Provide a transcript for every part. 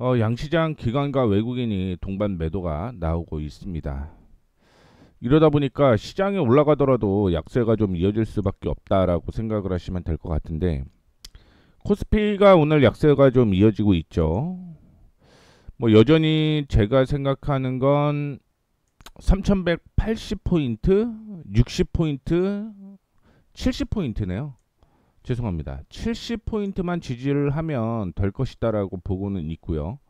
양시장 기관과 외국인이 동반 매도가 나오고 있습니다. 이러다 보니까 시장이 올라가더라도 약세가 좀 이어질 수밖에 없다라고 생각을 하시면 될 것 같은데, 코스피가 오늘 약세가 좀 이어지고 있죠. 뭐 여전히 제가 생각하는 건 3180포인트, 60포인트, 70포인트네요. 죄송합니다. 70포인트만 지지를 하면 될 것이다라고 보고는 있고요.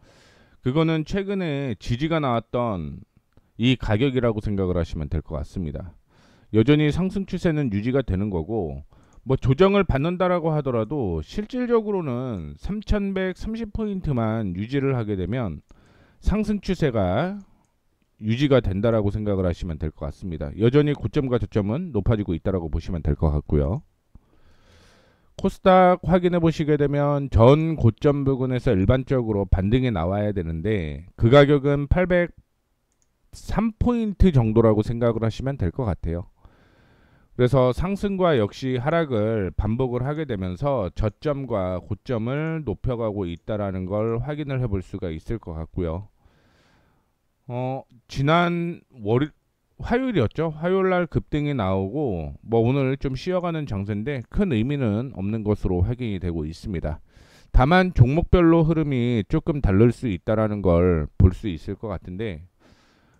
그거는 최근에 지지가 나왔던 이 가격이라고 생각을 하시면 될 것 같습니다. 여전히 상승 추세는 유지가 되는 거고, 뭐 조정을 받는다라고 하더라도 실질적으로는 3130포인트만 유지를 하게 되면 상승 추세가 유지가 된다라고 생각을 하시면 될 것 같습니다. 여전히 고점과 저점은 높아지고 있다라고 보시면 될 것 같고요. 코스닥 확인해 보시게 되면 전 고점 부근에서 일반적으로 반등이 나와야 되는데, 그 가격은 803포인트 정도라고 생각을 하시면 될 것 같아요. 그래서 상승과 역시 하락을 반복을 하게 되면서 저점과 고점을 높여가고 있다라는 걸 확인을 해볼 수가 있을 것 같고요. 지난 화요일이었죠. 화요일 날 급등이 나오고 뭐 오늘 좀 쉬어가는 장세인데 큰 의미는 없는 것으로 확인이 되고 있습니다. 다만 종목별로 흐름이 조금 다를 수 있다라는 걸 볼 수 있을 것 같은데,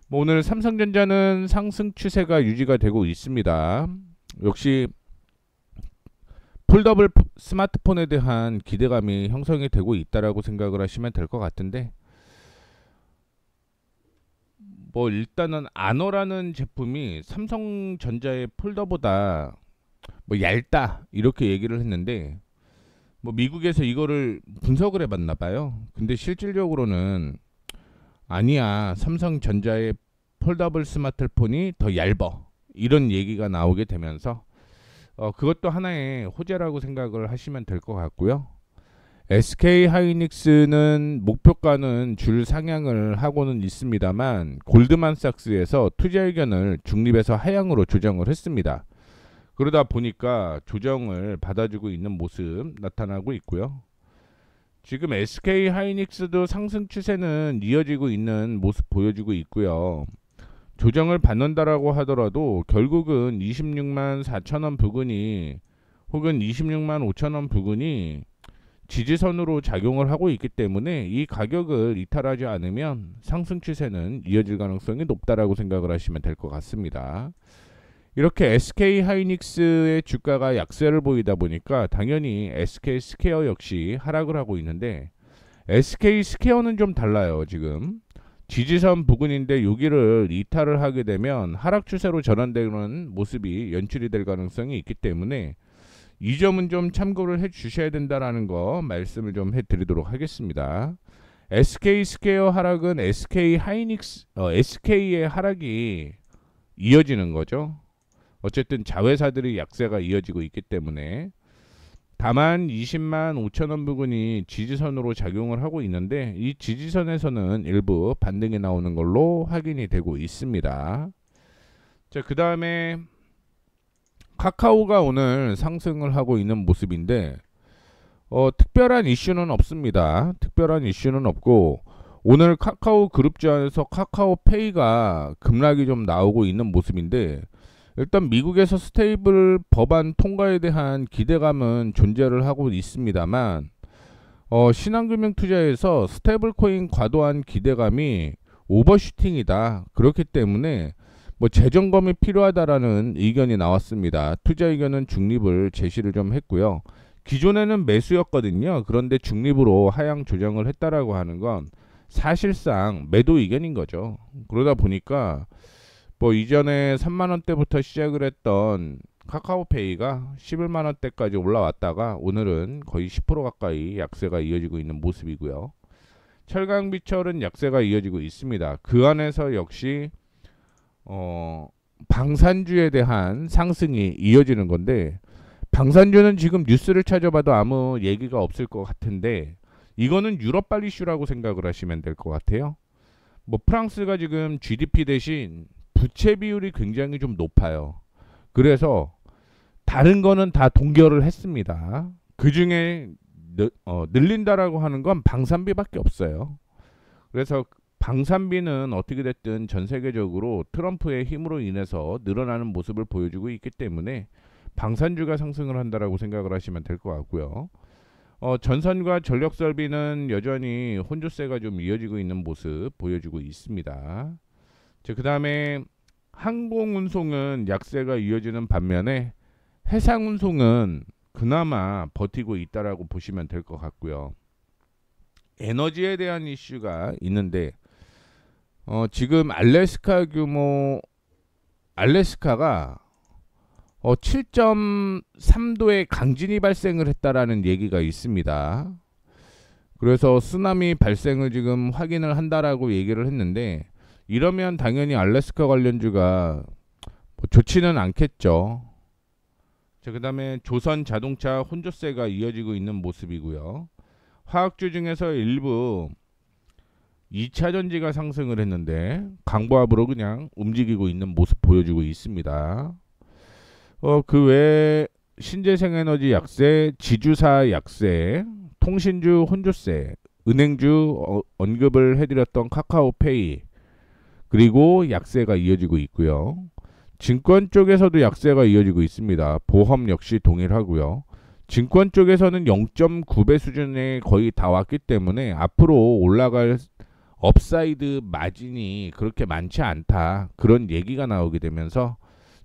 뭐 오늘 삼성전자는 상승 추세가 유지가 되고 있습니다. 역시 폴더블 스마트폰에 대한 기대감이 형성이 되고 있다라고 생각을 하시면 될 것 같은데, 뭐 일단은 아노라는 제품이 삼성전자의 폴더보다 뭐 얇다 이렇게 얘기를 했는데, 뭐 미국에서 이거를 분석을 해봤나 봐요. 근데 실질적으로는 아니야, 삼성전자의 폴더블 스마트폰이 더 얇어, 이런 얘기가 나오게 되면서 그것도 하나의 호재라고 생각을 하시면 될 것 같고요. SK 하이닉스는 목표가는 줄 상향을 하고는 있습니다만 골드만삭스에서 투자 의견을 중립에서 하향으로 조정을 했습니다. 그러다 보니까 조정을 받아주고 있는 모습 나타나고 있고요. 지금 SK 하이닉스도 상승 추세는 이어지고 있는 모습 보여주고 있고요. 조정을 받는다라고 하더라도 결국은 26만 4천원 부근이 혹은 26만 5천원 부근이 지지선으로 작용을 하고 있기 때문에 이 가격을 이탈하지 않으면 상승 추세는 이어질 가능성이 높다라고 생각을 하시면 될 것 같습니다. 이렇게 SK 하이닉스의 주가가 약세를 보이다 보니까 당연히 SK 스퀘어 역시 하락을 하고 있는데, SK 스퀘어는 좀 달라요. 지금 지지선 부근인데 여기를 이탈을 하게 되면 하락 추세로 전환되는 모습이 연출이 될 가능성이 있기 때문에 이 점은 좀 참고를 해 주셔야 된다라는 거 말씀을 좀 해드리도록 하겠습니다. SK 스퀘어 하락은 SK 하이닉스, SK의 하락이 이어지는 거죠. 어쨌든 자회사들의 약세가 이어지고 있기 때문에. 다만 20만 5천원 부근이 지지선으로 작용을 하고 있는데 이 지지선에서는 일부 반등이 나오는 걸로 확인이 되고 있습니다. 자, 그 다음에 카카오가 오늘 상승을 하고 있는 모습인데 특별한 이슈는 없습니다. 특별한 이슈는 없고, 오늘 카카오 그룹주에서 카카오페이가 급락이 좀 나오고 있는 모습인데, 일단 미국에서 스테이블 법안 통과에 대한 기대감은 존재를 하고 있습니다만 신한금융투자에서 스테이블 코인 과도한 기대감이 오버슈팅이다, 그렇기 때문에 뭐 재점검이 필요하다라는 의견이 나왔습니다. 투자 의견은 중립을 제시를 좀 했고요. 기존에는 매수였거든요. 그런데 중립으로 하향 조정을 했다라고 하는 건 사실상 매도 의견인 거죠. 그러다 보니까 뭐 이전에 3만원대부터 시작을 했던 카카오페이가 11만원대까지 올라왔다가 오늘은 거의 10% 가까이 약세가 이어지고 있는 모습이고요. 철강비철은 약세가 이어지고 있습니다. 그 안에서 역시 방산주에 대한 상승이 이어지는 건데, 방산주는 지금 뉴스를 찾아봐도 아무 얘기가 없을 것 같은데 이거는 유럽발 이슈라고 생각을 하시면 될 것 같아요. 뭐 프랑스가 지금 GDP 대신 부채 비율이 굉장히 좀 높아요. 그래서 다른 거는 다 동결을 했습니다. 그 중에 늘린다라고 하는 건 방산비밖에 없어요. 그래서 방산비는 어떻게 됐든 전 세계적으로 트럼프의 힘으로 인해서 늘어나는 모습을 보여주고 있기 때문에 방산주가 상승을 한다라고 생각을 하시면 될 것 같고요. 전선과 전력 설비는 여전히 혼조세가 좀 이어지고 있는 모습 보여주고 있습니다. 그 다음에 항공운송은 약세가 이어지는 반면에 해상운송은 그나마 버티고 있다라고 보시면 될 것 같고요. 에너지에 대한 이슈가 있는데 지금 알래스카가 7.3도의 강진이 발생을 했다라는 얘기가 있습니다. 그래서 쓰나미 발생을 지금 확인을 한다라고 얘기를 했는데, 이러면 당연히 알래스카 관련주가 좋지는 않겠죠. 그 다음에 조선 자동차 혼조세가 이어지고 있는 모습이고요. 화학주 중에서 일부 2차전지가 상승을 했는데 강보합으로 그냥 움직이고 있는 모습 보여주고 있습니다. 그 외에 신재생에너지 약세, 지주사 약세, 통신주 혼조세, 은행주 언급을 해드렸던 카카오페이, 그리고 약세가 이어지고 있고요. 증권 쪽에서도 약세가 이어지고 있습니다. 보험 역시 동일하고요. 증권 쪽에서는 0.9배 수준에 거의 다 왔기 때문에 앞으로 올라갈 업사이드 마진이 그렇게 많지 않다, 그런 얘기가 나오게 되면서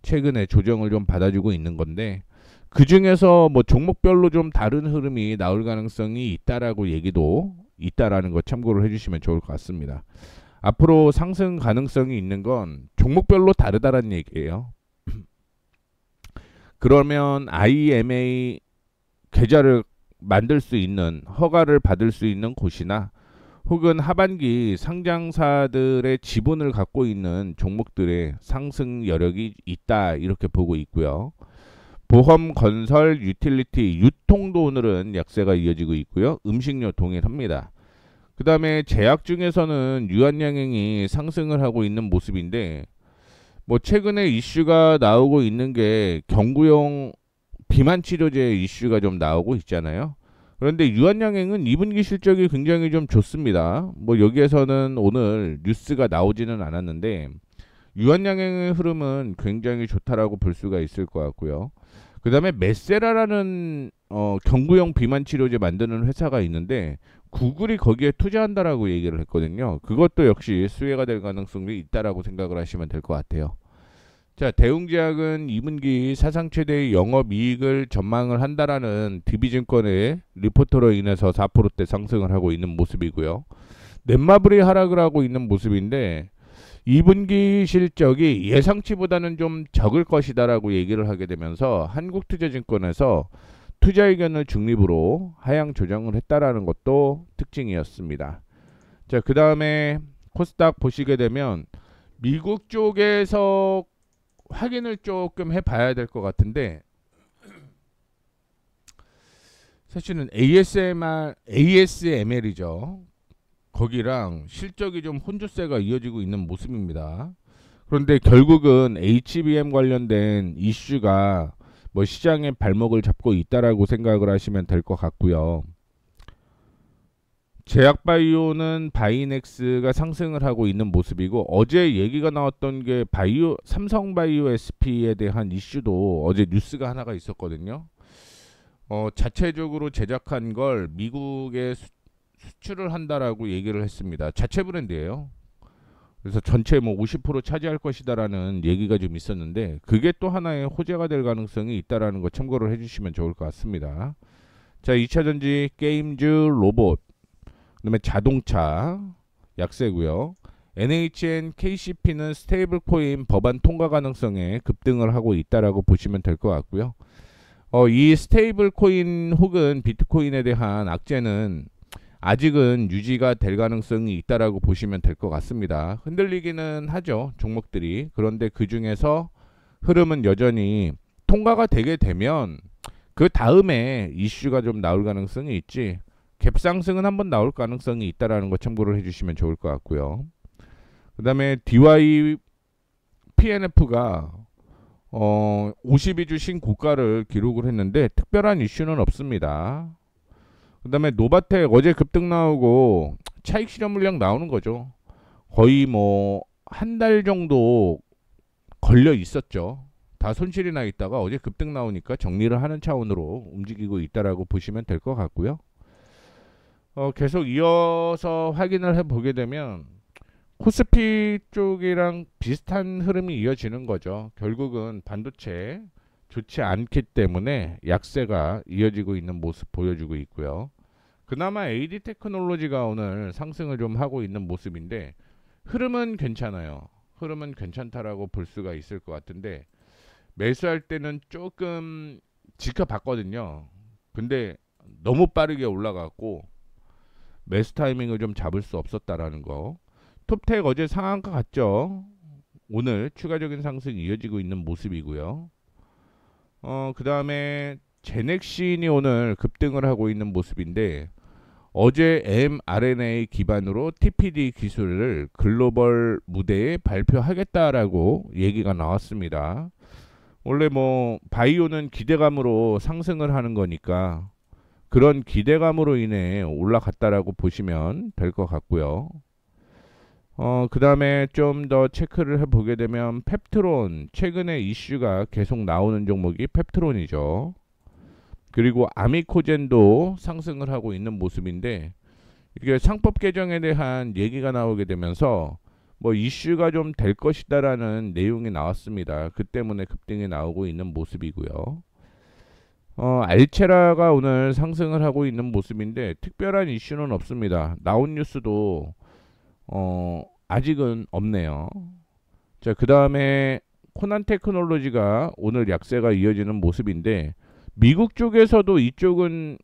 최근에 조정을 좀 받아주고 있는 건데, 그 중에서 뭐 종목별로 좀 다른 흐름이 나올 가능성이 있다라고 얘기도 있다라는 거 참고를 해주시면 좋을 것 같습니다. 앞으로 상승 가능성이 있는 건 종목별로 다르다라는 얘기예요. 그러면 IMA 계좌를 만들 수 있는, 허가를 받을 수 있는 곳이나 혹은 하반기 상장사들의 지분을 갖고 있는 종목들의 상승 여력이 있다, 이렇게 보고 있고요. 보험, 건설, 유틸리티, 유통도 오늘은 약세가 이어지고 있고요. 음식료 동일합니다. 그 다음에 제약 중에서는 유한양행이 상승을 하고 있는 모습인데, 최근에 이슈가 나오고 있는 게 경구용 비만 치료제 이슈가 좀 나오고 있잖아요. 그런데 유한양행은 2분기 실적이 굉장히 좀 좋습니다. 여기에서는 오늘 뉴스가 나오지는 않았는데 유한양행의 흐름은 굉장히 좋다라고 볼 수가 있을 것 같고요. 그 다음에 메세라라는 경구용 비만 치료제 만드는 회사가 있는데 구글이 거기에 투자한다라고 얘기를 했거든요. 그것도 역시 수혜가 될 가능성이 있다라고 생각을 하시면 될 것 같아요. 자, 대웅제약은 2분기 사상 최대의 영업이익을 전망을 한다라는 DB증권의 리포터로 인해서 4%대 상승을 하고 있는 모습이고요. 넷마블이 하락을 하고 있는 모습인데 2분기 실적이 예상치보다는 좀 적을 것이다라고 얘기를 하게 되면서 한국투자증권에서 투자 의견을 중립으로 하향 조정을 했다라는 것도 특징이었습니다. 자, 그 다음에 코스닥 보시게 되면 미국 쪽에서 확인을 조금 해봐야 될 것 같은데, 사실은 ASML이죠. 거기랑 실적이 좀 혼조세가 이어지고 있는 모습입니다. 그런데 결국은 HBM 관련된 이슈가 시장의 발목을 잡고 있다라고 생각을 하시면 될 것 같고요. 제약바이오는 바이넥스가 상승을 하고 있는 모습이고, 어제 얘기가 나왔던 게 삼성바이오 SP에 대한 이슈도 어제 뉴스가 하나가 있었거든요. 자체적으로 제작한 걸 미국에 수출을 한다라고 얘기를 했습니다. 자체 브랜드예요. 그래서 전체 50% 차지할 것이다라는 얘기가 좀 있었는데, 그게 또 하나의 호재가 될 가능성이 있다라는 거 참고를 해주시면 좋을 것 같습니다. 자, 2차전지, 게임주, 로봇, 그 다음에 자동차 약세고요. NHN, KCP는 스테이블 코인 법안 통과 가능성에 급등을 하고 있다라고 보시면 될 것 같고요. 이 스테이블 코인 혹은 비트코인에 대한 악재는 아직은 유지가 될 가능성이 있다라고 보시면 될 것 같습니다. 흔들리기는 하죠, 종목들이. 그런데 그 중에서 흐름은 여전히 통과가 되게 되면 그 다음에 이슈가 좀 나올 가능성이 있지, 갭상승은 한번 나올 가능성이 있다라는 거 참고를 해주시면 좋을 것 같고요. 그 다음에 DYPNF가 52주 신고가를 기록을 했는데 특별한 이슈는 없습니다. 그다음에 노바텍 어제 급등 나오고 차익 실현 물량 나오는 거죠. 거의 뭐 한 달 정도 걸려 있었죠. 다 손실이 나 있다가 어제 급등 나오니까 정리를 하는 차원으로 움직이고 있다라고 보시면 될 것 같고요. 계속 이어서 확인을 해보게 되면 코스피 쪽이랑 비슷한 흐름이 이어지는 거죠. 결국은 반도체 좋지 않기 때문에 약세가 이어지고 있는 모습 보여주고 있고요. 그나마 AD 테크놀로지가 오늘 상승을 좀 하고 있는 모습인데 흐름은 괜찮아요. 흐름은 괜찮다라고 볼 수가 있을 것 같은데 매수할 때는 조금 지켜봤거든요. 근데 너무 빠르게 올라갔고 매수 타이밍을 좀 잡을 수 없었다라는 거. 톱텍 어제 상한가 갔죠. 오늘 추가적인 상승이 이어지고 있는 모습이고요. 그 다음에 제넥신이 오늘 급등을 하고 있는 모습인데 어제 mRNA 기반으로 TPD 기술을 글로벌 무대에 발표하겠다라고 얘기가 나왔습니다. 원래 뭐 바이오는 기대감으로 상승을 하는 거니까 그런 기대감으로 인해 올라갔다라고 보시면 될 것 같고요. 그 다음에 좀 더 체크를 해보게 되면 펩트론, 최근에 이슈가 계속 나오는 종목이 펩트론이죠. 그리고 아미코젠도 상승을 하고 있는 모습인데 이게 상법 개정에 대한 얘기가 나오게 되면서 뭐 이슈가 좀 될 것이다라는 내용이 나왔습니다. 그 때문에 급등이 나오고 있는 모습이고요. 알체라가 오늘 상승을 하고 있는 모습인데 특별한 이슈는 없습니다. 나온 뉴스도 아직은 없네요. 자, 그 다음에 코난 테크놀로지가 오늘 약세가 이어지는 모습인데 미국 쪽에서도 이쪽은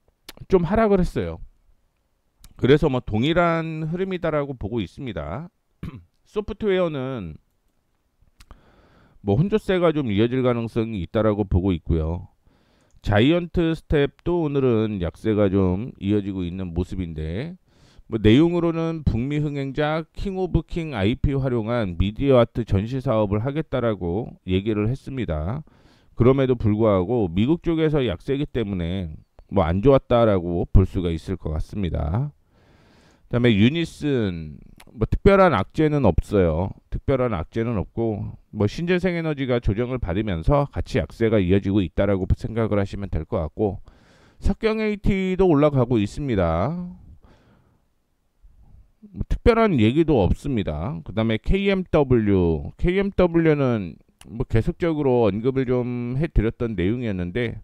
좀 하락을 했어요. 그래서 뭐 동일한 흐름이다라고 보고 있습니다. 소프트웨어는 뭐 혼조세가 좀 이어질 가능성이 있다라고 보고 있고요. 자이언트 스텝도 오늘은 약세가 좀 이어지고 있는 모습인데 뭐 내용으로는 북미 흥행작 킹 오브 킹 IP 활용한 미디어 아트 전시 사업을 하겠다라고 얘기를 했습니다. 그럼에도 불구하고 미국 쪽에서 약세기 때문에 뭐 안 좋았다라고 볼 수가 있을 것 같습니다. 그다음에 유니슨 뭐 특별한 악재는 없어요. 특별한 악재는 없고 뭐 신재생에너지가 조정을 받으면서 같이 약세가 이어지고 있다라고 생각을 하시면 될 것 같고 석경 AT도 올라가고 있습니다. 뭐 특별한 얘기도 없습니다. 그다음에 KMW는 뭐 계속적으로 언급을 좀 해드렸던 내용이었는데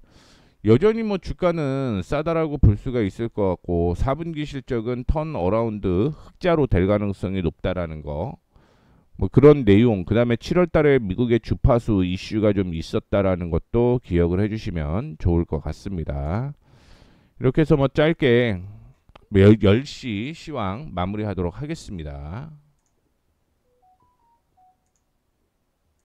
여전히 뭐 주가는 싸다라고 볼 수가 있을 것 같고 4분기 실적은 턴 어라운드 흑자로 될 가능성이 높다라는 거 뭐 그런 내용 그 다음에 7월달에 미국의 주파수 이슈가 좀 있었다라는 것도 기억을 해주시면 좋을 것 같습니다. 이렇게 해서 뭐 짧게 10시 시황 마무리하도록 하겠습니다.